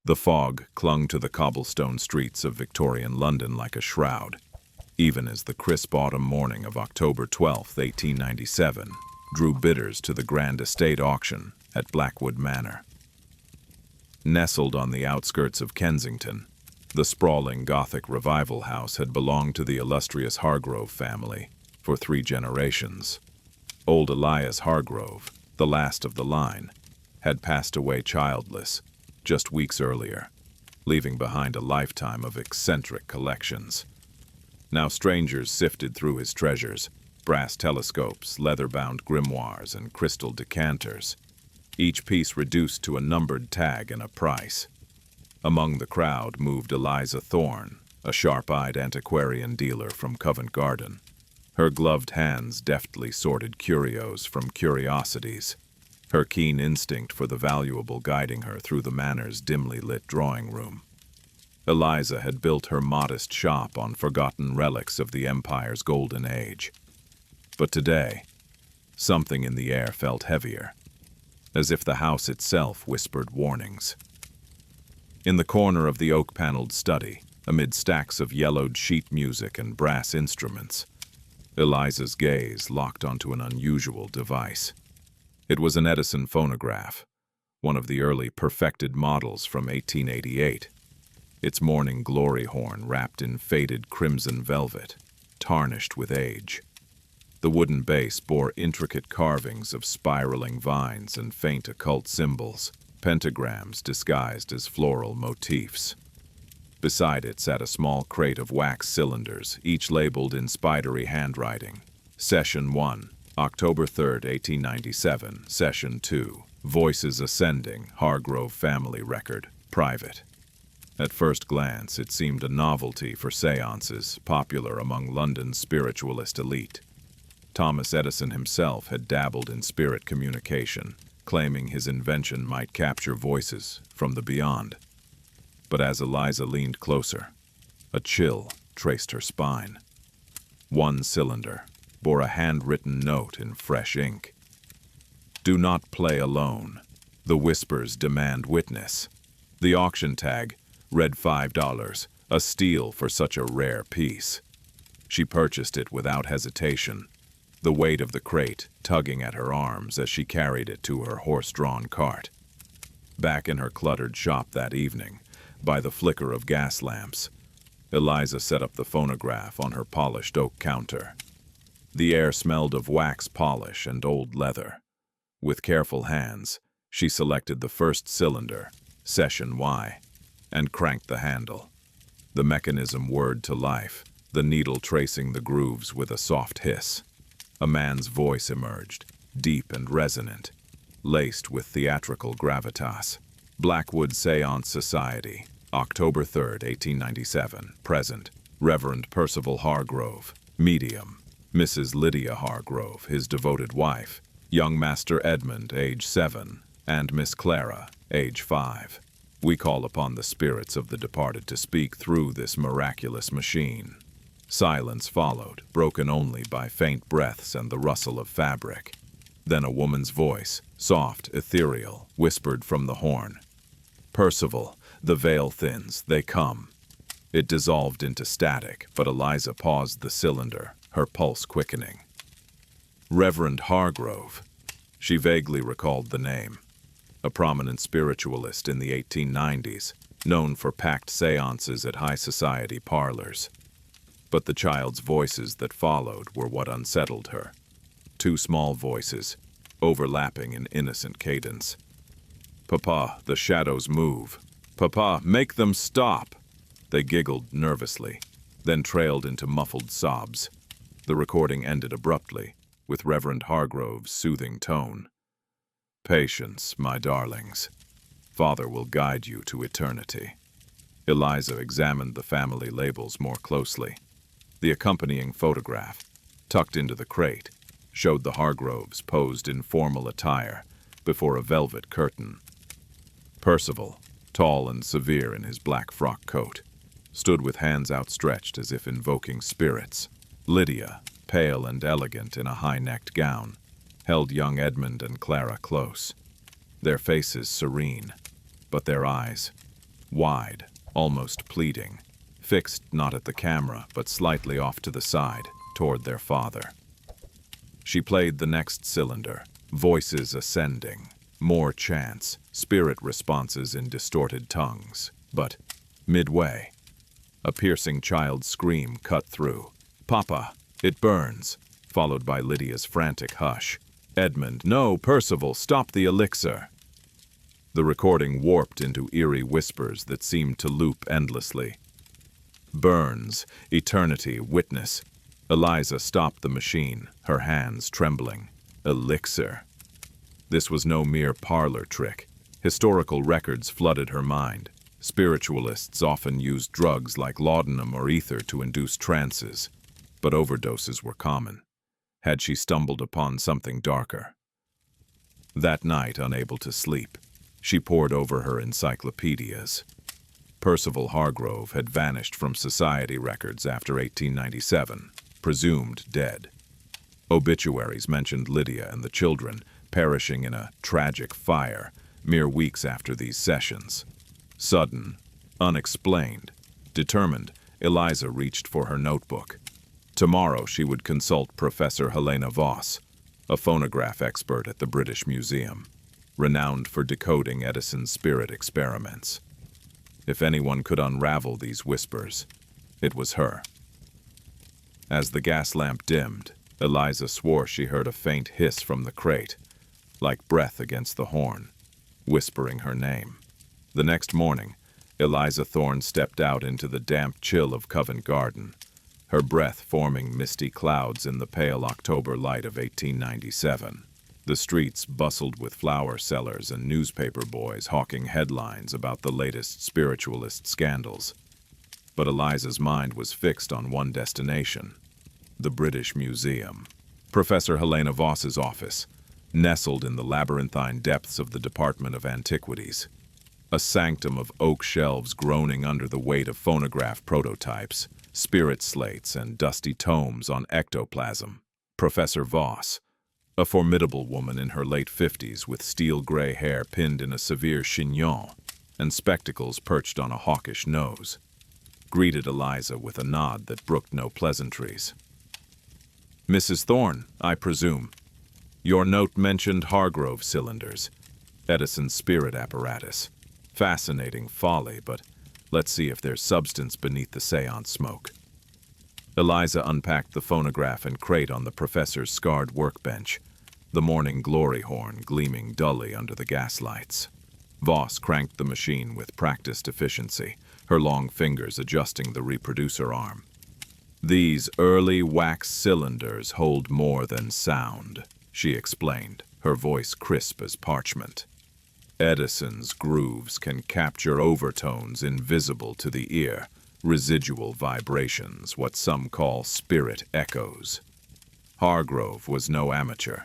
The fog clung to the cobblestone streets of Victorian London like a shroud, even as the crisp autumn morning of October 12, 1897, drew bidders to the grand estate auction at Blackwood Manor. Nestled on the outskirts of Kensington, the sprawling Gothic revival house had belonged to the illustrious Hargrove family for 3 generations. Old Elias Hargrove, the last of the line, had passed away childless just weeks earlier, leaving behind a lifetime of eccentric collections. Now strangers sifted through his treasures, brass telescopes, leather-bound grimoires, and crystal decanters, each piece reduced to a numbered tag and a price. Among the crowd moved Eliza Thorn, a sharp-eyed antiquarian dealer from Covent Garden. Her gloved hands deftly sorted curios from curiosities, her keen instinct for the valuable guiding her through the manor's dimly lit drawing room. Eliza had built her modest shop on forgotten relics of the Empire's golden age. But today, something in the air felt heavier, as if the house itself whispered warnings. In the corner of the oak-paneled study, amid stacks of yellowed sheet music and brass instruments, Eliza's gaze locked onto an unusual device. It was an Edison phonograph, one of the early perfected models from 1888. Its morning glory horn wrapped in faded crimson velvet, tarnished with age. The wooden base bore intricate carvings of spiraling vines and faint occult symbols, pentagrams disguised as floral motifs. Beside it sat a small crate of wax cylinders, each labeled in spidery handwriting. Session 1, October 3, 1897. Session 2, Voices Ascending, Hargrove Family Record, Private. At first glance, it seemed a novelty for seances, popular among London's spiritualist elite. Thomas Edison himself had dabbled in spirit communication, claiming his invention might capture voices from the beyond. But as Eliza leaned closer, a chill traced her spine. One cylinder bore a handwritten note in fresh ink. "Do not play alone. The whispers demand witness." The auction tag read $5, a steal for such a rare piece. She purchased it without hesitation, the weight of the crate tugging at her arms as she carried it to her horse-drawn cart. Back in her cluttered shop that evening, by the flicker of gas lamps, Eliza set up the phonograph on her polished oak counter. The air smelled of wax polish and old leather. With careful hands, she selected the first cylinder, Session Y, and cranked the handle. The mechanism whirred to life, the needle tracing the grooves with a soft hiss. A man's voice emerged, deep and resonant, laced with theatrical gravitas. Blackwood Seance Society, October 3, 1897. Present, Reverend Percival Hargrove, medium. Mrs. Lydia Hargrove, his devoted wife. Young Master Edmund, age 7, and Miss Clara, age 5. We call upon the spirits of the departed to speak through this miraculous machine. Silence followed, broken only by faint breaths and the rustle of fabric. Then a woman's voice, soft, ethereal, whispered from the horn. "Percival, the veil thins, they come." It dissolved into static, but Eliza paused the cylinder, her pulse quickening. Reverend Hargrove. She vaguely recalled the name. A prominent spiritualist in the 1890s, known for packed seances at high society parlors. But the child's voices that followed were what unsettled her. 2 small voices, overlapping in innocent cadence. "Papa, the shadows move. Papa, make them stop." They giggled nervously, then trailed into muffled sobs. The recording ended abruptly, with Reverend Hargrove's soothing tone. "Patience, my darlings. Father will guide you to eternity." Eliza examined the family labels more closely. The accompanying photograph, tucked into the crate, showed the Hargroves posed in formal attire before a velvet curtain. Percival, tall and severe in his black frock coat, stood with hands outstretched as if invoking spirits. Lydia, pale and elegant in a high-necked gown, held young Edmund and Clara close, their faces serene, but their eyes wide, almost pleading, fixed not at the camera but slightly off to the side, toward their father. She played the next cylinder, voices ascending, more chants, spirit responses in distorted tongues. But, midway, a piercing child's scream cut through. "Papa, it burns," followed by Lydia's frantic hush. "Edmund, no, Percival, stop the elixir." The recording warped into eerie whispers that seemed to loop endlessly. "Burns, eternity, witness." Eliza stopped the machine, her hands trembling. Elixir. This was no mere parlor trick. Historical records flooded her mind. Spiritualists often used drugs like laudanum or ether to induce trances, but overdoses were common. Had she stumbled upon something darker? That night, unable to sleep, she pored over her encyclopedias. Percival Hargrove had vanished from society records after 1897, presumed dead. Obituaries mentioned Lydia and the children perishing in a tragic fire mere weeks after these sessions. Sudden, unexplained, determined, Eliza reached for her notebook. Tomorrow she would consult Professor Helena Voss, a phonograph expert at the British Museum, renowned for decoding Edison's spirit experiments. If anyone could unravel these whispers, it was her. As the gas lamp dimmed, Eliza swore she heard a faint hiss from the crate, like breath against the horn, whispering her name. The next morning, Eliza Thorn stepped out into the damp chill of Covent Garden, her breath forming misty clouds in the pale October light of 1897. The streets bustled with flower sellers and newspaper boys hawking headlines about the latest spiritualist scandals. But Eliza's mind was fixed on one destination: the British Museum. Professor Helena Voss's office, nestled in the labyrinthine depths of the Department of Antiquities. A sanctum of oak shelves groaning under the weight of phonograph prototypes, spirit slates, and dusty tomes on ectoplasm. Professor Voss, a formidable woman in her late 50s with steel-gray hair pinned in a severe chignon and spectacles perched on a hawkish nose, greeted Eliza with a nod that brooked no pleasantries. "Mrs. Thorn, I presume. Your note mentioned Hargrove cylinders, Edison's spirit apparatus. Fascinating folly, but let's see if there's substance beneath the seance smoke." Eliza unpacked the phonograph and crate on the professor's scarred workbench, the morning glory horn gleaming dully under the gaslights. Voss cranked the machine with practiced efficiency, her long fingers adjusting the reproducer arm. "These early wax cylinders hold more than sound," she explained, her voice crisp as parchment. "Edison's grooves can capture overtones invisible to the ear, residual vibrations, what some call spirit echoes. Hargrove was no amateur.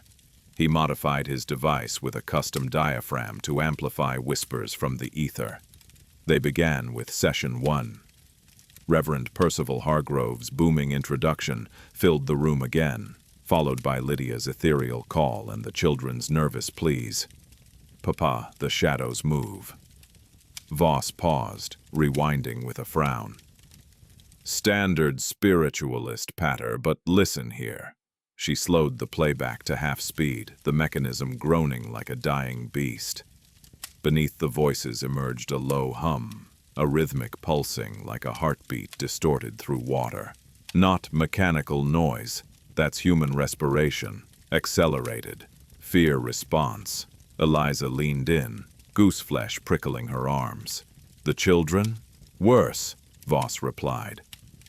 He modified his device with a custom diaphragm to amplify whispers from the ether. They began with Session 1. Reverend Percival Hargrove's booming introduction filled the room again, followed by Lydia's ethereal call and the children's nervous pleas. "Papa, the shadows move." Voss paused, rewinding with a frown. "Standard spiritualist patter, but listen here." She slowed the playback to half speed, the mechanism groaning like a dying beast. Beneath the voices emerged a low hum, a rhythmic pulsing like a heartbeat distorted through water. Not mechanical noise, that's human respiration, accelerated, fear response. Eliza leaned in, gooseflesh prickling her arms. "The children?" "Worse," Voss replied.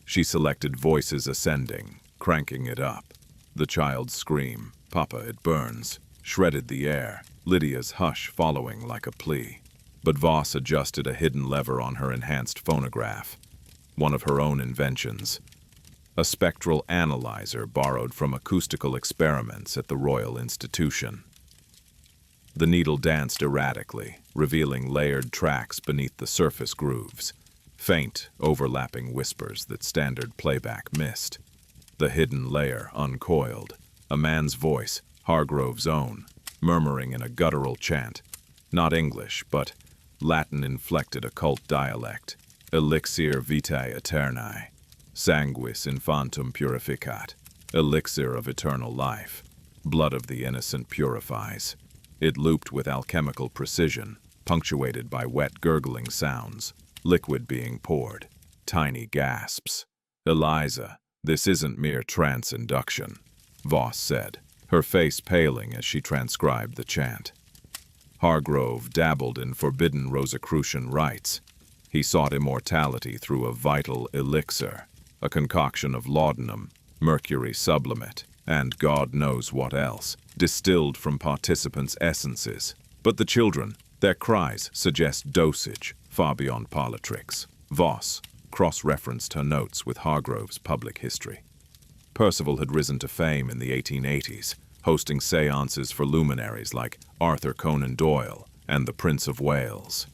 She selected voices ascending, cranking it up. The child's scream, "Papa, it burns," shredded the air, Lydia's hush following like a plea. But Voss adjusted a hidden lever on her enhanced phonograph, one of her own inventions, a spectral analyzer borrowed from acoustical experiments at the Royal Institution. The needle danced erratically, revealing layered tracks beneath the surface grooves, faint, overlapping whispers that standard playback missed. The hidden layer uncoiled, a man's voice, Hargrove's own, murmuring in a guttural chant, not English, but Latin-inflected occult dialect, elixir vitae aeternae, sanguis infantum purificat, elixir of eternal life, blood of the innocent purifies. It looped with alchemical precision, punctuated by wet gurgling sounds, liquid being poured, tiny gasps. "Eliza, this isn't mere trance induction," Voss said, her face paling as she transcribed the chant. Hargrove dabbled in forbidden Rosicrucian rites. He sought immortality through a vital elixir, a concoction of laudanum, mercury sublimate, and God knows what else, distilled from participants' essences. But the children, their cries suggest dosage far beyond politricks. Voss cross-referenced her notes with Hargrove's public history. Percival had risen to fame in the 1880s, hosting seances for luminaries like Arthur Conan Doyle and the Prince of Wales.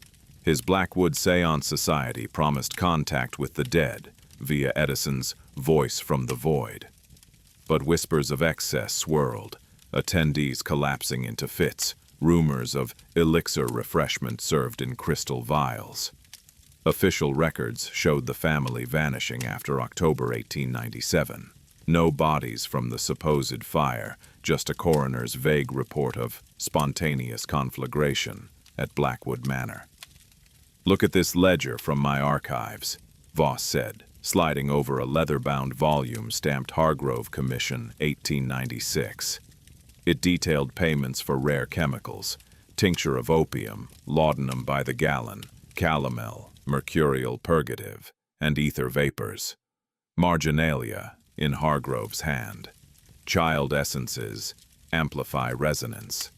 His Blackwood Seance Society promised contact with the dead via Edison's Voice from the Void. But whispers of excess swirled, attendees collapsing into fits, rumors of elixir refreshment served in crystal vials. Official records showed the family vanishing after October 1897. No bodies from the supposed fire, just a coroner's vague report of spontaneous conflagration at Blackwood Manor. "Look at this ledger from my archives," Voss said, sliding over a leather-bound volume stamped Hargrove Commission 1896. It detailed payments for rare chemicals, tincture of opium, laudanum by the gallon, calomel, mercurial purgative, and ether vapors. Marginalia in Hargrove's hand. Child essences amplify resonance.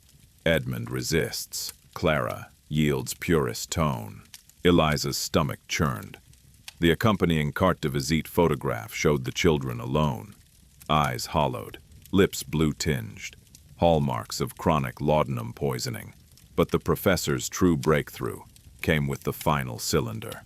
Edmund resists. Clara yields purest tone. Eliza's stomach churned. The accompanying carte de visite photograph showed the children alone. Eyes hollowed, lips blue-tinged. Hallmarks of chronic laudanum poisoning. But the professor's true breakthrough came with the final cylinder.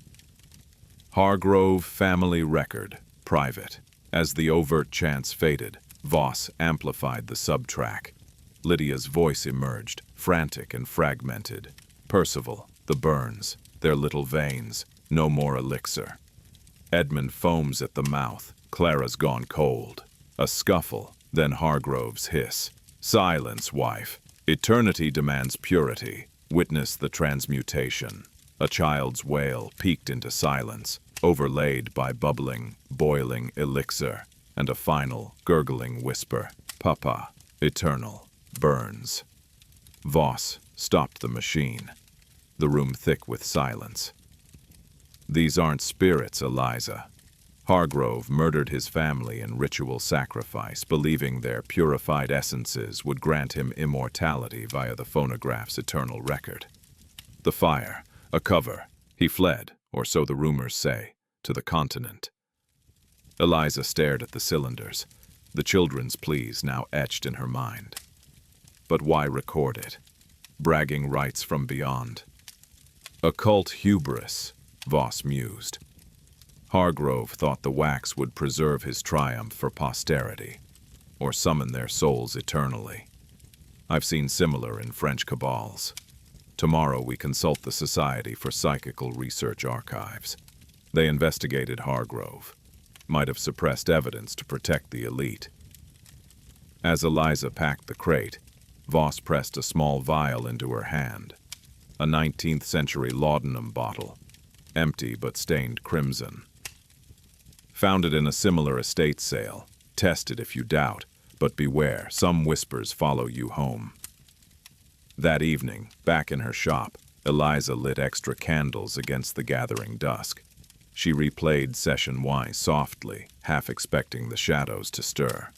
Hargrove Family Record, private. As the overt chants faded, Voss amplified the subtrack. Lydia's voice emerged, frantic and fragmented. "Percival, the burns, their little veins, no more elixir." Edmund foams at the mouth. Clara's gone cold. A scuffle, then Hargrove's hiss. "Silence, wife. Eternity demands purity. Witness the transmutation." A child's wail peaked into silence, overlaid by bubbling, boiling elixir, and a final, gurgling whisper. "Papa, eternal, burns." Voss stopped the machine, the room thick with silence. "These aren't spirits, Eliza." Hargrove murdered his family in ritual sacrifice, believing their purified essences would grant him immortality via the phonograph's eternal record. The fire, a cover. He fled, or so the rumors say, to the continent. Eliza stared at the cylinders, the children's pleas now etched in her mind. But why record it? Bragging rights from beyond. Occult hubris, Voss mused. Hargrove thought the wax would preserve his triumph for posterity, or summon their souls eternally. I've seen similar in French cabals. Tomorrow we consult the Society for Psychical Research Archives. They investigated Hargrove. Might have suppressed evidence to protect the elite. As Eliza packed the crate, Voss pressed a small vial into her hand. A 19th century laudanum bottle, empty but stained crimson. Found it in a similar estate sale. Test it if you doubt, but beware, some whispers follow you home. That evening, back in her shop, Eliza lit extra candles against the gathering dusk. She replayed Session Y softly, half expecting the shadows to stir.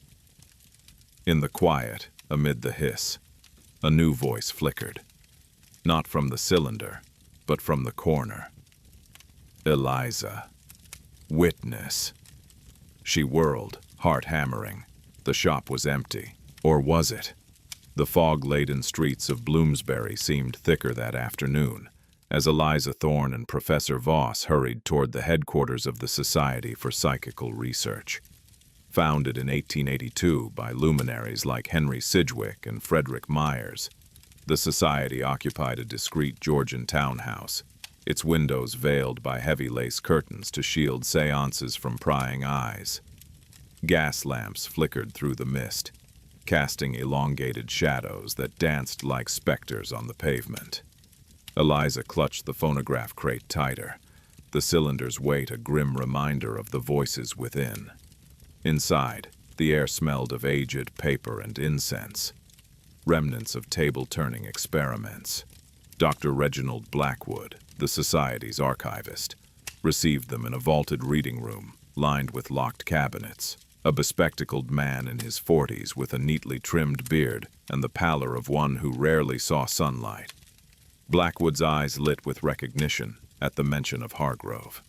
In the quiet, amid the hiss, a new voice flickered. Not from the cylinder, but from the corner. "Eliza. Witness." She whirled, heart hammering. The shop was empty. Or was it? The fog-laden streets of Bloomsbury seemed thicker that afternoon, as Eliza Thorn and Professor Voss hurried toward the headquarters of the Society for Psychical Research. Founded in 1882 by luminaries like Henry Sidgwick and Frederick Myers, The society occupied a discreet Georgian townhouse, its windows veiled by heavy lace curtains to shield seances from prying eyes. Gas lamps flickered through the mist, casting elongated shadows that danced like specters on the pavement. Eliza clutched the phonograph crate tighter, the cylinder's weight a grim reminder of the voices within. Inside, the air smelled of aged paper and incense, remnants of table-turning experiments. Dr. Reginald Blackwood, the Society's archivist, received them in a vaulted reading room lined with locked cabinets. A bespectacled man in his 40s with a neatly trimmed beard and the pallor of one who rarely saw sunlight. Blackwood's eyes lit with recognition at the mention of Hargrove.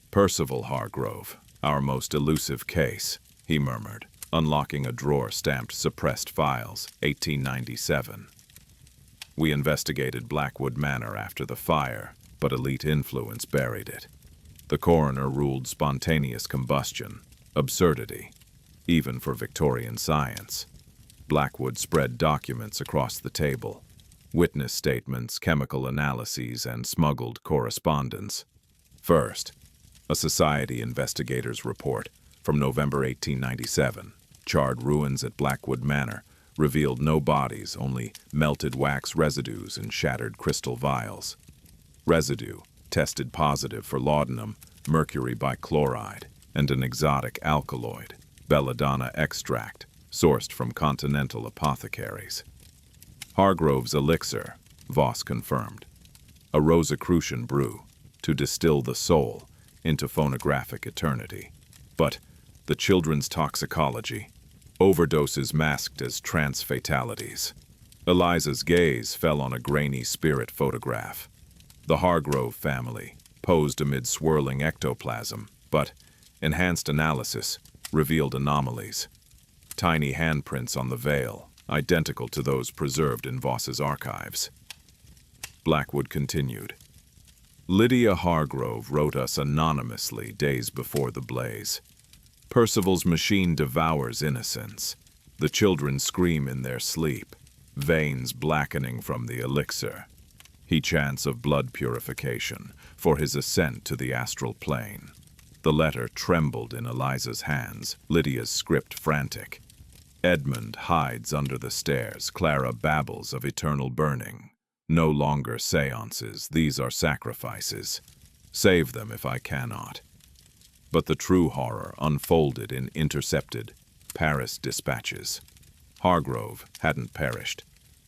"Percival Hargrove, our most elusive case," he murmured, unlocking a drawer stamped Suppressed Files, 1897. "We investigated Blackwood Manor after the fire, but elite influence buried it. The coroner ruled spontaneous combustion, absurdity, even for Victorian science." Blackwood spread documents across the table, witness statements, chemical analyses, and smuggled correspondence. First, a Society investigator's report from November 1897, charred ruins at Blackwood Manor, revealed no bodies, only melted wax residues in shattered crystal vials. Residue tested positive for laudanum, mercury bichloride, and an exotic alkaloid, belladonna extract, sourced from continental apothecaries. Hargrove's elixir, Voss confirmed, a Rosicrucian brew to distill the soul into phonographic eternity. But the children's toxicology, overdoses masked as trance fatalities. Eliza's gaze fell on a grainy spirit photograph. The Hargrove family, posed amid swirling ectoplasm, but enhanced analysis revealed anomalies. Tiny handprints on the veil, identical to those preserved in Voss's archives. Blackwood continued. "Lydia Hargrove wrote us anonymously days before the blaze. Percival's machine devours innocence. The children scream in their sleep, veins blackening from the elixir. He chants of blood purification for his ascent to the astral plane." The letter trembled in Eliza's hands, Lydia's script frantic. Edmund hides under the stairs. Clara babbles of eternal burning. No longer seances, these are sacrifices. Save them if I cannot. But the true horror unfolded in intercepted Paris dispatches. Hargrove hadn't perished.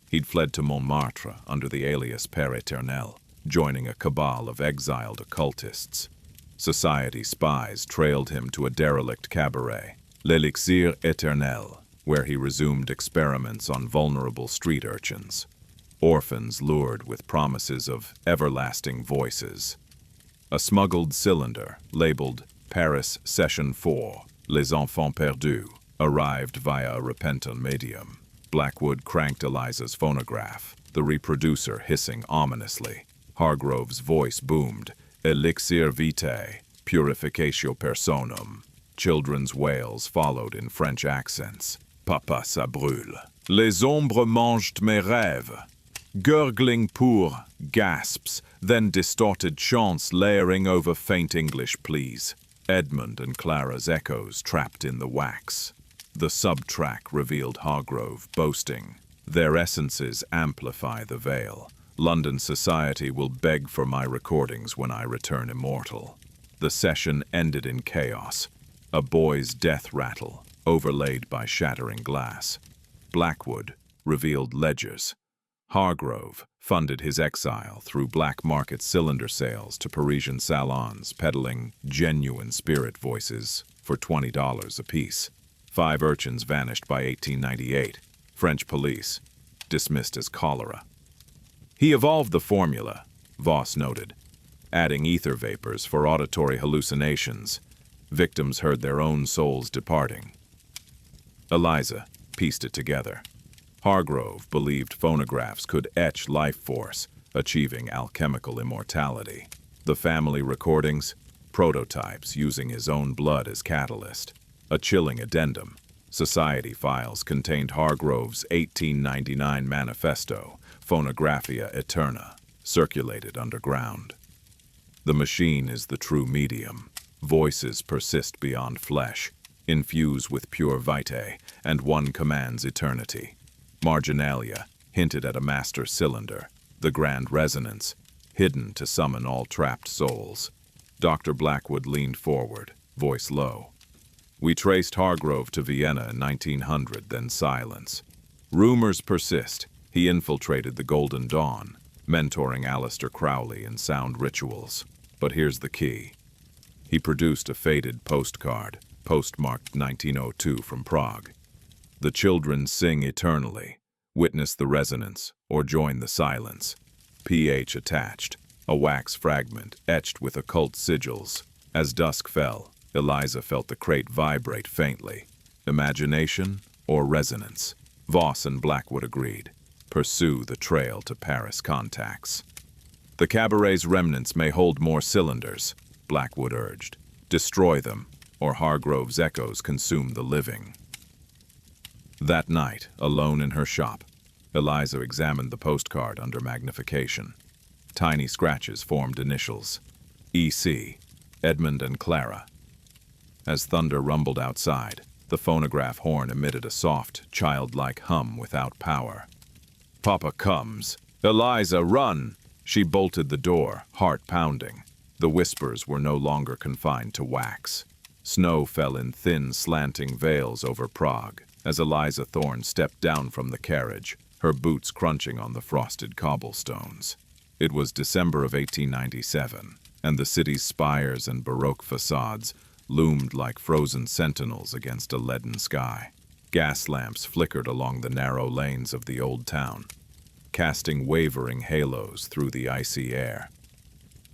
He'd fled to Montmartre under the alias Père Éternel, joining a cabal of exiled occultists. Society spies trailed him to a derelict cabaret, l'Élixir Éternel, where he resumed experiments on vulnerable street urchins. Orphans lured with promises of everlasting voices. A smuggled cylinder, labeled Paris Session 4, Les Enfants Perdus, arrived via a repentant medium. Blackwood cranked Eliza's phonograph, the reproducer hissing ominously. Hargrove's voice boomed, Elixir vitae, purificatio personum. Children's wails followed in French accents. Papa, ça brûle. Les ombres mangent mes rêves. Gurgling pour, gasps, then distorted chants layering over faint English pleas. Edmund and Clara's echoes trapped in the wax. The sub-track revealed Hargrove boasting, "Their essences amplify the veil. London society will beg for my recordings when I return immortal." The session ended in chaos, a boy's death rattle, overlaid by shattering glass. Blackwood revealed ledgers. Hargrove funded his exile through black market cylinder sales to Parisian salons, peddling genuine spirit voices for $20 apiece. 5 urchins vanished by 1898. French police dismissed as cholera. He evolved the formula, Voss noted, adding ether vapors for auditory hallucinations. Victims heard their own souls departing. Eliza pieced it together. Hargrove believed phonographs could etch life force, achieving alchemical immortality. The family recordings, prototypes using his own blood as catalyst. A chilling addendum. Society files contained Hargrove's 1899 manifesto, Phonographia Eterna, circulated underground. The machine is the true medium. Voices persist beyond flesh, infuse with pure vitae, and one commands eternity. Marginalia hinted at a master cylinder, the grand resonance, hidden to summon all trapped souls. Dr. Blackwood leaned forward, voice low. We traced Hargrove to Vienna in 1900, then silence. Rumors persist. He infiltrated the Golden Dawn, mentoring Aleister Crowley in sound rituals. But here's the key. He produced a faded postcard, postmarked 1902 from Prague. The children sing eternally. Witness the resonance, or join the silence. PH attached, a wax fragment etched with occult sigils. As dusk fell, Eliza felt the crate vibrate faintly. Imagination or resonance? Voss and Blackwood agreed. Pursue the trail to Paris contacts. The cabaret's remnants may hold more cylinders, Blackwood urged. Destroy them, or Hargrove's echoes consume the living. That night, alone in her shop, Eliza examined the postcard under magnification. Tiny scratches formed initials. E.C., Edmund and Clara. As thunder rumbled outside, the phonograph horn emitted a soft, childlike hum without power. Papa comes. Eliza, run! She bolted the door, heart pounding. The whispers were no longer confined to wax. Snow fell in thin, slanting veils over Prague as Eliza Thorn stepped down from the carriage, her boots crunching on the frosted cobblestones. It was December of 1897, and the city's spires and Baroque facades loomed like frozen sentinels against a leaden sky. Gas lamps flickered along the narrow lanes of the old town, casting wavering halos through the icy air.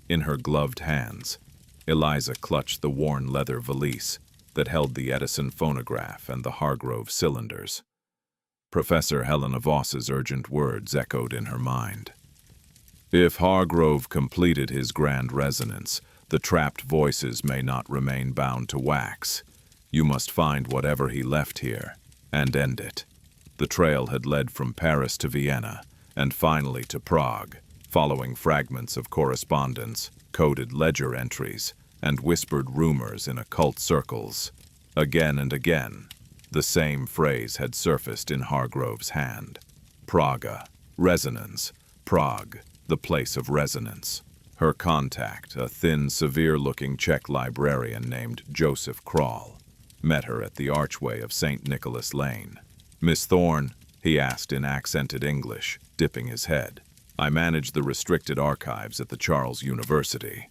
In her gloved hands, Eliza clutched the worn leather valise that held the Edison phonograph and the Hargrove cylinders. Professor Helena Voss's urgent words echoed in her mind. If Hargrove completed his grand resonance, the trapped voices may not remain bound to wax. You must find whatever he left here and end it. The trail had led from Paris to Vienna and finally to Prague, following fragments of correspondence, coded ledger entries, and whispered rumors in occult circles. Again and again, the same phrase had surfaced in Hargrove's hand. Praga, resonance, Prague, the place of resonance. Her contact, a thin, severe-looking Czech librarian named Joseph Krall, met her at the archway of St. Nicholas Lane. Miss Thorn, he asked in accented English, dipping his head. I manage the restricted archives at the Charles University.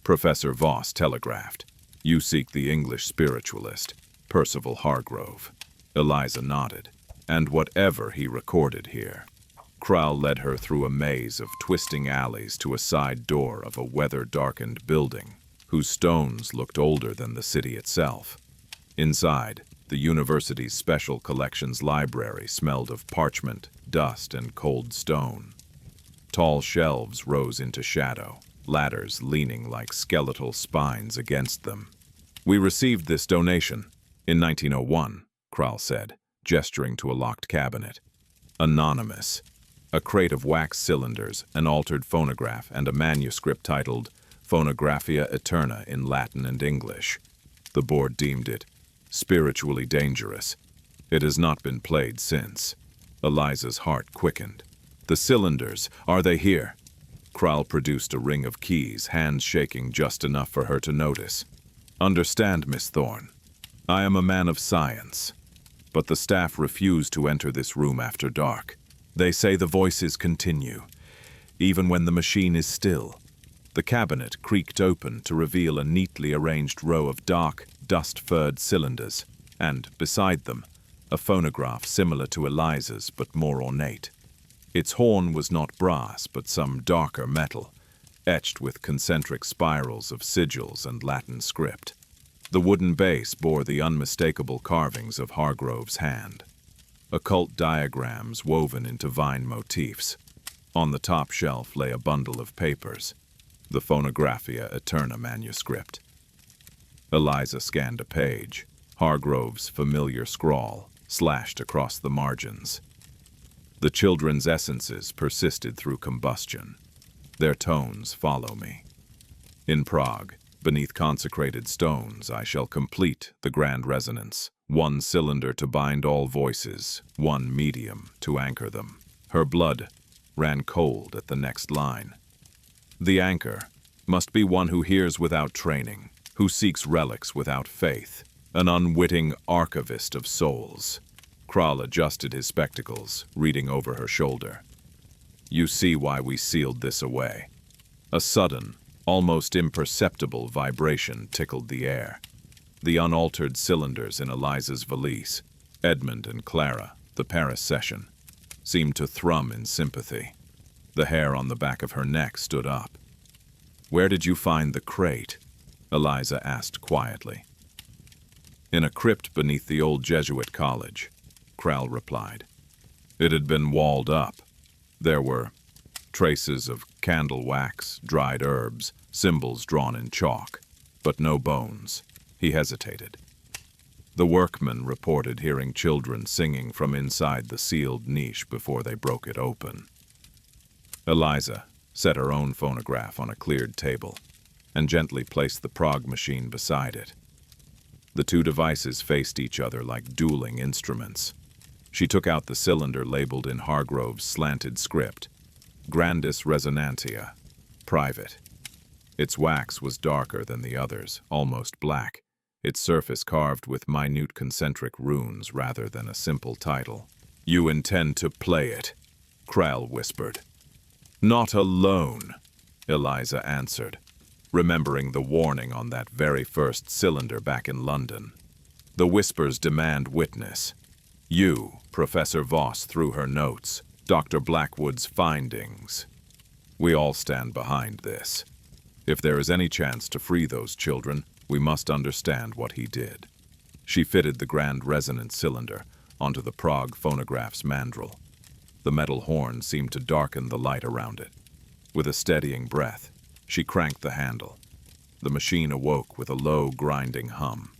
Professor Voss telegraphed. You seek the English spiritualist, Percival Hargrove. Eliza nodded. And whatever he recorded here. Krall led her through a maze of twisting alleys to a side door of a weather-darkened building, whose stones looked older than the city itself. Inside, the university's special collections library smelled of parchment, dust, and cold stone. Tall shelves rose into shadow, ladders leaning like skeletal spines against them. We received this donation in 1901, Krall said, gesturing to a locked cabinet. Anonymous. A crate of wax cylinders, an altered phonograph, and a manuscript titled Phonographia Eterna in Latin and English. The board deemed it spiritually dangerous. It has not been played since. Eliza's heart quickened. The cylinders, are they here? Krall produced a ring of keys, hands shaking just enough for her to notice. Understand, Miss Thorn, I am a man of science, but the staff refuse to enter this room after dark. They say the voices continue, even when the machine is still. The cabinet creaked open to reveal a neatly arranged row of dark, dust-furred cylinders, and, beside them, a phonograph similar to Eliza's but more ornate. Its horn was not brass, but some darker metal, etched with concentric spirals of sigils and Latin script. The wooden base bore the unmistakable carvings of Hargrove's hand. Occult diagrams woven into vine motifs. On the top shelf lay a bundle of papers, the Phonographia Eterna manuscript. Eliza scanned a page. Hargrove's familiar scrawl slashed across the margins. The children's essences persisted through combustion. Their tones follow me. In Prague, beneath consecrated stones, I shall complete the grand resonance. One cylinder to bind all voices, one medium to anchor them. Her blood ran cold at the next line. The anchor must be one who hears without training, who seeks relics without faith, an unwitting archivist of souls. Kral adjusted his spectacles, reading over her shoulder. You see why we sealed this away. A sudden, almost imperceptible vibration tickled the air. The unaltered cylinders in Eliza's valise, Edmund and Clara, the Paris session, seemed to thrum in sympathy. The hair on the back of her neck stood up. Where did you find the crate? Eliza asked quietly. In a crypt beneath the old Jesuit college, Kral replied. It had been walled up. There were traces of candle wax, dried herbs, symbols drawn in chalk, but no bones. He hesitated. The workmen reported hearing children singing from inside the sealed niche before they broke it open. Eliza set her own phonograph on a cleared table and gently placed the Prague machine beside it. The two devices faced each other like dueling instruments. She took out the cylinder labeled in Hargrove's slanted script, Grandis Resonantia, private. Its wax was darker than the others, almost black, its surface carved with minute concentric runes rather than a simple title. You intend to play it, Kral whispered. Not alone, Eliza answered, remembering the warning on that very first cylinder back in London. The whispers demand witness. You, Professor Voss, through her notes, Dr. Blackwood's findings. We all stand behind this. If there is any chance to free those children, we must understand what he did. She fitted the grand resonance cylinder onto the Prague phonograph's mandrel. The metal horn seemed to darken the light around it. With a steadying breath, she cranked the handle. The machine awoke with a low, grinding hum.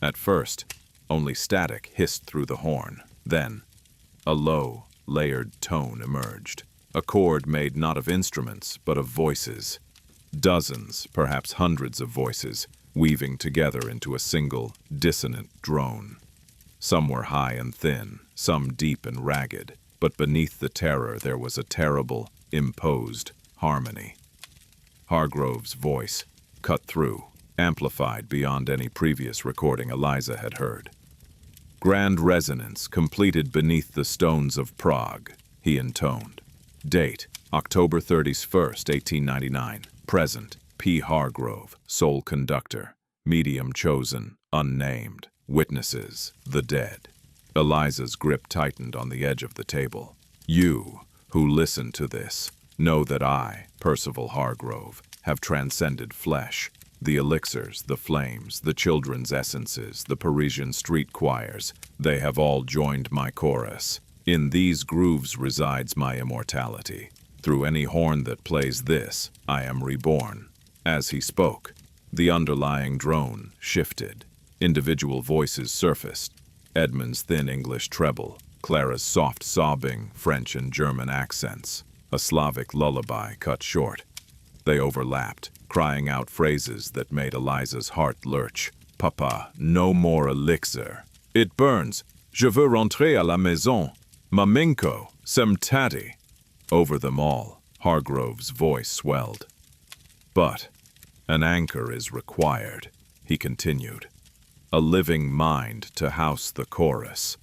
At first, only static hissed through the horn. Then, a low, layered tone emerged. A chord made not of instruments, but of voices. Dozens, perhaps hundreds of voices, weaving together into a single, dissonant drone. Some were high and thin, some deep and ragged, but beneath the terror there was a terrible, imposed harmony. Hargrove's voice cut through, amplified beyond any previous recording Eliza had heard. Grand resonance completed beneath the stones of Prague, he intoned. Date, October 31st, 1899. Present, P. Hargrove, sole conductor. Medium chosen, unnamed. Witnesses, the dead. Eliza's grip tightened on the edge of the table. You, who listen to this, know that I, Percival Hargrove, have transcended flesh. The elixirs, the flames, the children's essences, the Parisian street choirs, they have all joined my chorus. In these grooves resides my immortality. Through any horn that plays this, I am reborn. As he spoke, the underlying drone shifted. Individual voices surfaced. Edmund's thin English treble, Clara's soft sobbing French and German accents, a Slavic lullaby cut short. They overlapped, crying out phrases that made Eliza's heart lurch. Papa, no more elixir. It burns. Je veux rentrer à la maison. Maminko, sem tati. Over them all, Hargrove's voice swelled. But an anchor is required, he continued. A living mind to house the chorus,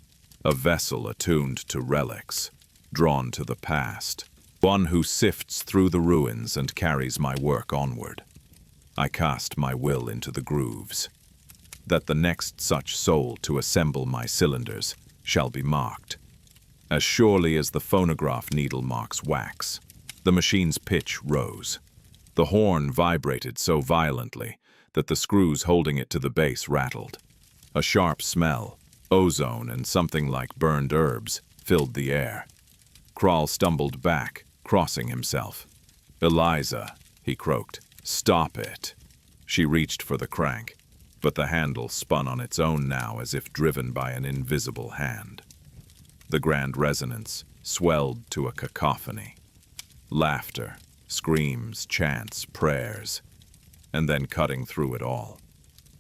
a vessel attuned to relics, drawn to the past, one who sifts through the ruins and carries my work onward. I cast my will into the grooves, that the next such soul to assemble my cylinders shall be marked. As surely as the phonograph needle marks wax, the machine's pitch rose. The horn vibrated so violently that the screws holding it to the base rattled. A sharp smell, ozone and something like burned herbs, filled the air. Kral stumbled back, crossing himself. Eliza, he croaked, stop it. She reached for the crank. but the handle spun on its own now as if driven by an invisible hand. The grand resonance swelled to a cacophony. Laughter, screams, chants, prayers, and then cutting through it all,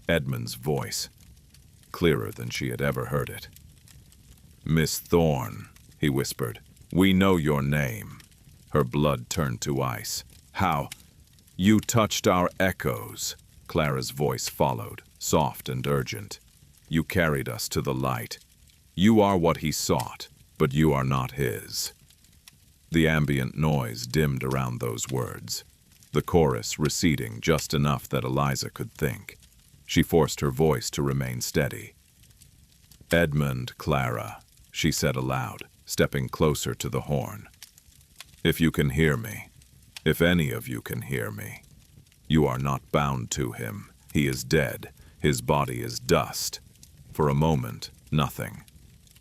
Edmund's voice, clearer than she had ever heard it. "Miss Thorn," he whispered, "we know your name." Her blood turned to ice. "How? You touched our echoes," Clara's voice followed, soft and urgent. "You carried us to the light. You are what he sought, but you are not his." The ambient noise dimmed around those words, the chorus receding just enough that Eliza could think. She forced her voice to remain steady. "Edmund, Clara," she said aloud, stepping closer to the horn. "If you can hear me, if any of you can hear me, you are not bound to him. He is dead. His body is dust." For a moment, nothing.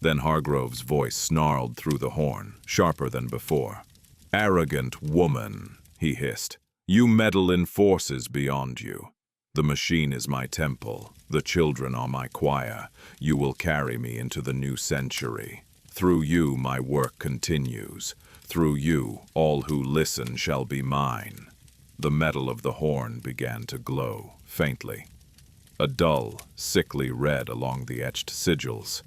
Then Hargrove's voice snarled through the horn, sharper than before. "Arrogant woman," he hissed. "You meddle in forces beyond you. The machine is my temple. The children are my choir. You will carry me into the new century. Through you, my work continues. Through you, all who listen shall be mine." The metal of the horn began to glow, faintly. A dull, sickly red along the etched sigils.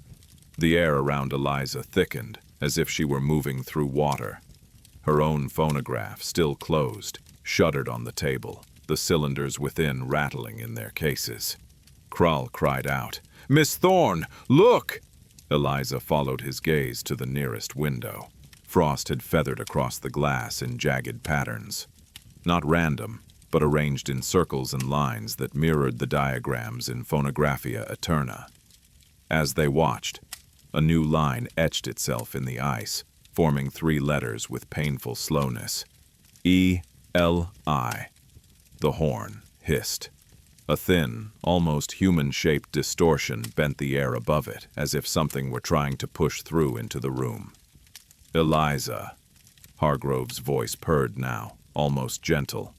The air around Eliza thickened, as if she were moving through water. Her own phonograph, still closed, shuddered on the table, the cylinders within rattling in their cases. Krull cried out, "Miss Thorn, look!" Eliza followed his gaze to the nearest window. Frost had feathered across the glass in jagged patterns. Not random, but arranged in circles and lines that mirrored the diagrams in Phonographia Eterna. As they watched, a new line etched itself in the ice, forming 3 letters with painful slowness. E-L-I. The horn hissed. A thin, almost human-shaped distortion bent the air above it, as if something were trying to push through into the room. "Eliza," Hargrove's voice purred now, almost gentle.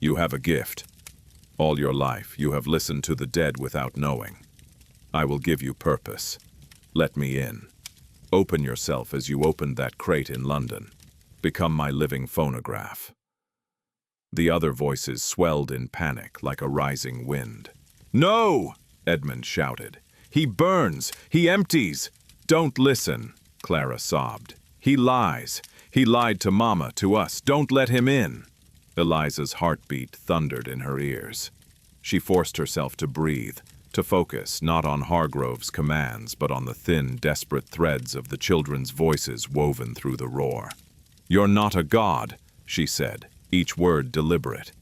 "You have a gift. All your life you have listened to the dead without knowing. I will give you purpose. Let me in. Open yourself as you opened that crate in London. Become my living phonograph." The other voices swelled in panic like a rising wind. "No!" Edmund shouted. "He burns! He empties!" "Don't listen," Clara sobbed. "He lies. He lied to Mama, to us. Don't let him in." Eliza's heartbeat thundered in her ears. She forced herself to breathe, to focus not on Hargrove's commands, but on the thin, desperate threads of the children's voices woven through the roar. "You're not a god," she said, each word deliberate.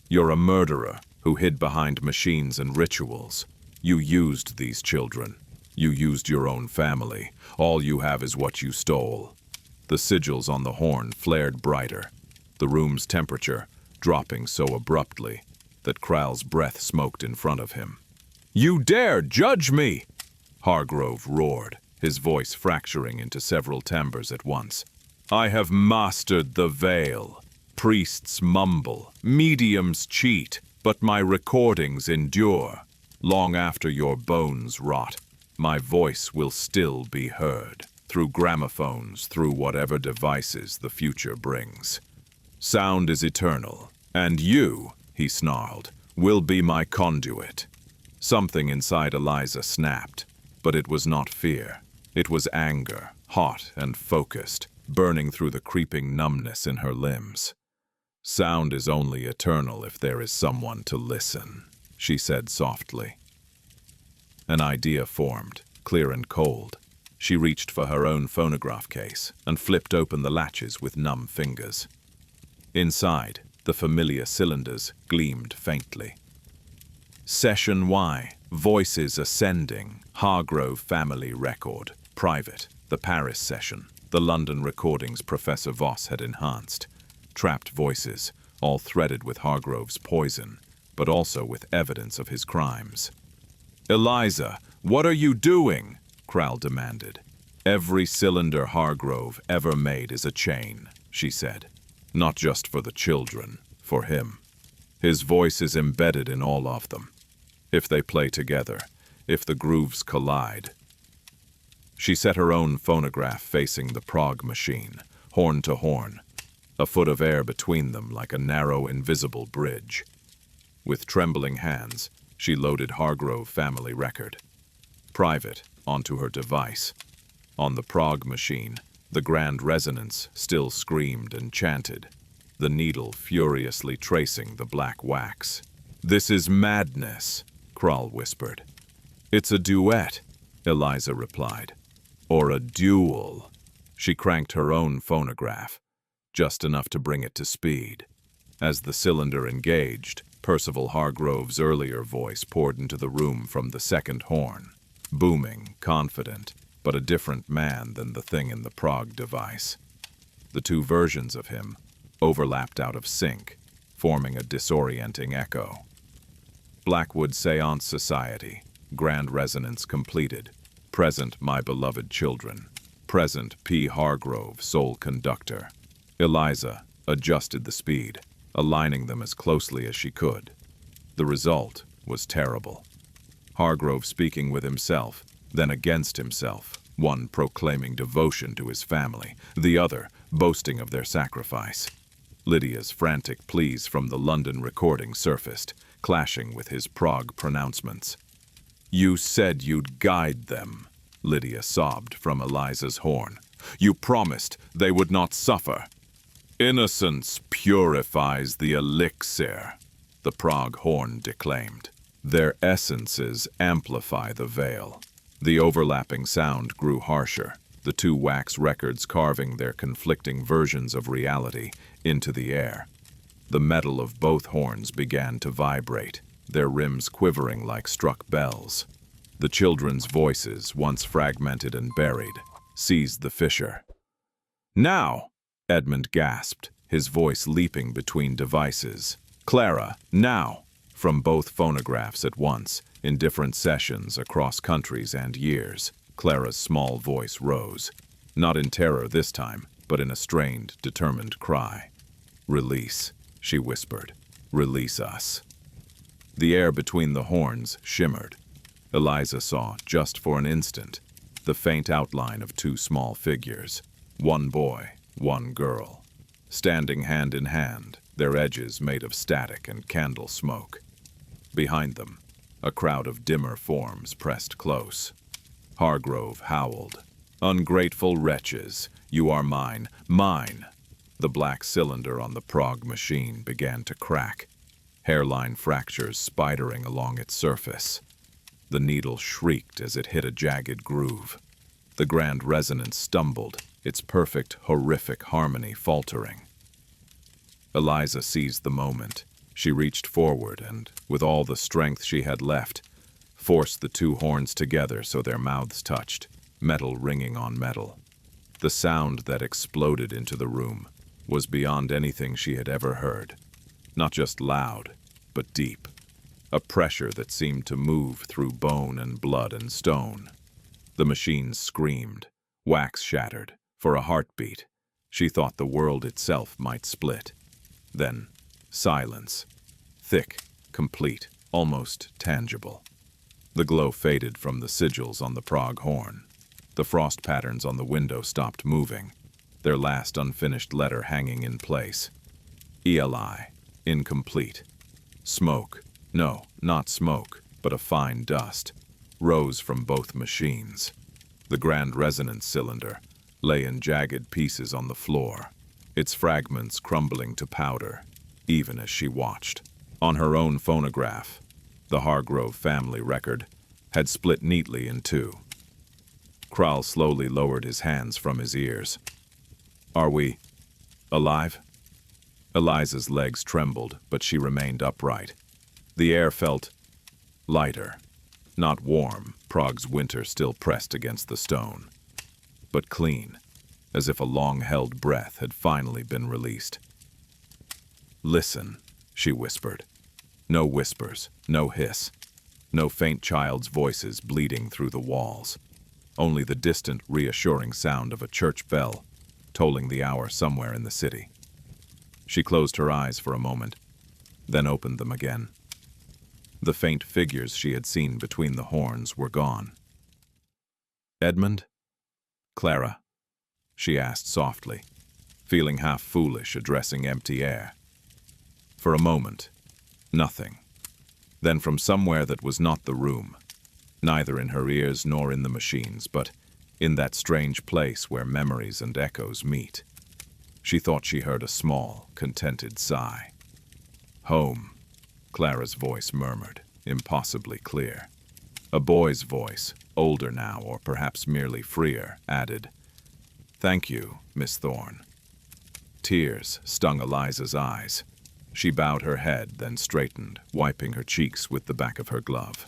"You're a murderer who hid behind machines and rituals. You used these children. You used your own family. All you have is what you stole." The sigils on the horn flared brighter, the room's temperature dropping so abruptly that Krull's breath smoked in front of him. "You dare judge me!" Hargrove roared, his voice fracturing into several timbres at once. "I have mastered the veil. Priests mumble, mediums cheat, but my recordings endure. Long after your bones rot, my voice will still be heard, through gramophones, through whatever devices the future brings. Sound is eternal, and you," he snarled, "will be my conduit." Something inside Eliza snapped, but it was not fear. It was anger, hot and focused, burning through the creeping numbness in her limbs. "Sound is only eternal if there is someone to listen," she said softly. An idea formed, clear and cold. She reached for her own phonograph case and flipped open the latches with numb fingers. Inside, the familiar cylinders gleamed faintly. Session Y, Voices Ascending, Hargrove Family Record, Private, the Paris session, the London recordings Professor Voss had enhanced. Trapped voices, all threaded with Hargrove's poison, but also with evidence of his crimes. "Eliza, what are you doing?" Krull demanded. "Every cylinder Hargrove ever made is a chain," she said. "Not just for the children, for him. His voice is embedded in all of them. If they play together, if the grooves collide. She set her own phonograph facing the prog machine, horn to horn, a foot of air between them like a narrow, invisible bridge. With trembling hands, she loaded Hargrove family record. Private, onto her device. On the prog machine, the grand resonance still screamed and chanted, the needle furiously tracing the black wax. "This is madness," Kral whispered. "It's a duet," Eliza replied. "Or a duel." She cranked her own phonograph, just enough to bring it to speed. As the cylinder engaged, Percival Hargrove's earlier voice poured into the room from the second horn, booming, confident, but a different man than the thing in the prog device. The two versions of him overlapped out of sync, forming a disorienting echo. Blackwood Seance Society, grand resonance completed. Present, my beloved children. Present, P. Hargrove, sole conductor. Eliza adjusted the speed, aligning them as closely as she could. The result was terrible. Hargrove speaking with himself, then against himself, one proclaiming devotion to his family, the other boasting of their sacrifice. Lydia's frantic pleas from the London recording surfaced, clashing with his prog pronouncements. "You said you'd guide them," Lydia sobbed from Eliza's horn. "You promised they would not suffer." "Innocence purifies the elixir," the prog horn declaimed. "Their essences amplify the veil." The overlapping sound grew harsher, the two wax records carving their conflicting versions of reality into the air. The metal of both horns began to vibrate, their rims quivering like struck bells. The children's voices, once fragmented and buried, seized the fissure. "Now!" Edmund gasped, his voice leaping between devices. "Clara, now!" From both phonographs at once, in different sessions across countries and years, Clara's small voice rose. Not in terror this time, but in a strained, determined cry. "Release," she whispered. "Release us." The air between the horns shimmered. Eliza saw, just for an instant, the faint outline of two small figures. One boy, one girl. Standing hand in hand, their edges made of static and candle smoke. Behind them, a crowd of dimmer forms pressed close. Hargrove howled. "Ungrateful wretches, you are mine, mine!" The black cylinder on the prog machine began to crack, hairline fractures spidering along its surface. The needle shrieked as it hit a jagged groove. The grand resonance stumbled, its perfect, horrific harmony faltering. Eliza seized the moment. She reached forward and, with all the strength she had left, forced the two horns together so their mouths touched, metal ringing on metal. The sound that exploded into the room was beyond anything she had ever heard. Not just loud, but deep. A pressure that seemed to move through bone and blood and stone. The machine screamed, wax shattered. For a heartbeat, she thought the world itself might split. Then, silence. Thick, complete, almost tangible. The glow faded from the sigils on the prog horn. The frost patterns on the window stopped moving, their last unfinished letter hanging in place. Eli, incomplete. Smoke, no, not smoke, but a fine dust, rose from both machines. The grand resonance cylinder lay in jagged pieces on the floor, its fragments crumbling to powder, even as she watched. On her own phonograph, the Hargrove family record had split neatly in two. Kral slowly lowered his hands from his ears. "Are we alive?" Eliza's legs trembled, but she remained upright. The air felt lighter, not warm, Prague's winter still pressed against the stone, but clean, as if a long-held breath had finally been released. "Listen," she whispered. No whispers, no hiss, no faint child's voices bleeding through the walls. Only the distant, reassuring sound of a church bell, tolling the hour somewhere in the city. She closed her eyes for a moment, then opened them again. The faint figures she had seen between the horns were gone. "Edmund? Clara?" she asked softly, feeling half foolish addressing empty air. For a moment, nothing. Then from somewhere that was not the room, neither in her ears nor in the machines, but in that strange place where memories and echoes meet, she thought she heard a small, contented sigh. "Home," Clara's voice murmured, impossibly clear. A boy's voice, older now or perhaps merely freer, added, "Thank you, Miss Thorn." Tears stung Eliza's eyes. She bowed her head, then straightened, wiping her cheeks with the back of her glove.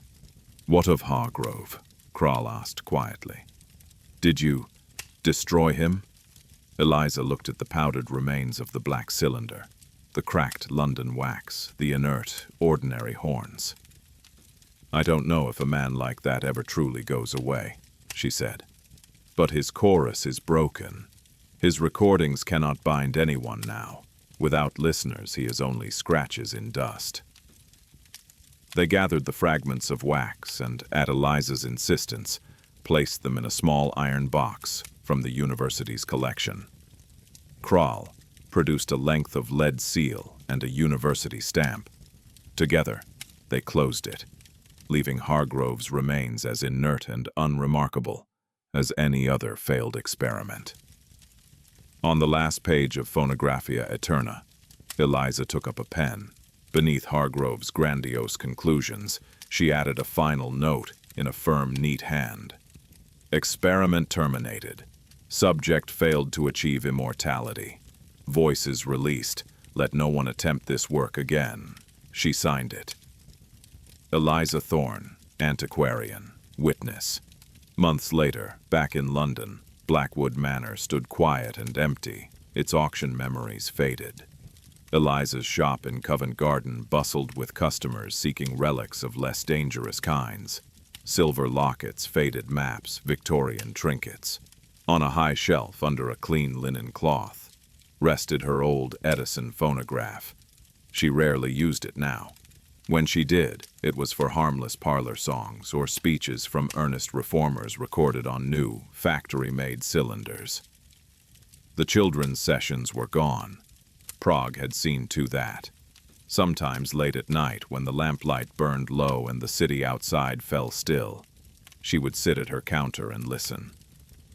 "What of Hargrove?" Kroll asked quietly. "Did you destroy him?" Eliza looked at the powdered remains of the black cylinder, the cracked London wax, the inert, ordinary horns. "I don't know if a man like that ever truly goes away," she said. "But his chorus is broken. His recordings cannot bind anyone now. Without listeners, he is only scratches in dust." They gathered the fragments of wax and, at Eliza's insistence, placed them in a small iron box from the university's collection. Kroll produced a length of lead seal and a university stamp. Together, they closed it, leaving Hargrove's remains as inert and unremarkable as any other failed experiment. On the last page of Phonographia Eterna, Eliza took up a pen. Beneath Hargrove's grandiose conclusions, she added a final note in a firm, neat hand. "Experiment terminated. Subject failed to achieve immortality. Voices released. Let no one attempt this work again." She signed it. Eliza Thorn, Antiquarian, witness. Months later, back in London, Blackwood Manor stood quiet and empty, its auction memories faded. Eliza's shop in Covent Garden bustled with customers seeking relics of less dangerous kinds. Silver lockets, faded maps, Victorian trinkets. On a high shelf under a clean linen cloth rested her old Edison phonograph. She rarely used it now. When she did, it was for harmless parlor songs or speeches from earnest reformers recorded on new, factory-made cylinders. The children's sessions were gone. Prague had seen to that. Sometimes late at night, when the lamplight burned low and the city outside fell still, she would sit at her counter and listen.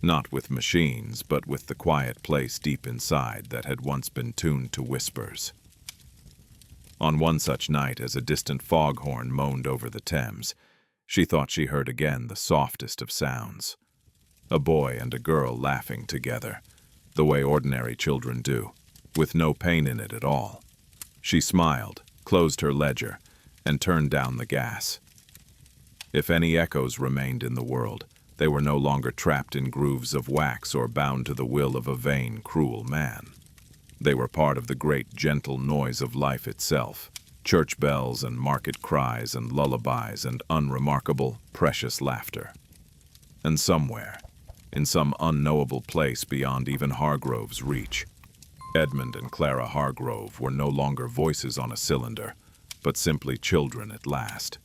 Not with machines, but with the quiet place deep inside that had once been tuned to whispers. On one such night, as a distant foghorn moaned over the Thames, she thought she heard again the softest of sounds. A boy and a girl laughing together, the way ordinary children do, with no pain in it at all. She smiled, closed her ledger, and turned down the gas. If any echoes remained in the world, they were no longer trapped in grooves of wax or bound to the will of a vain, cruel man. They were part of the great, gentle noise of life itself, church bells and market cries and lullabies and unremarkable, precious laughter. And somewhere, in some unknowable place beyond even Hargrove's reach, Edmund and Clara Hargrove were no longer voices on a cylinder, but simply children at last.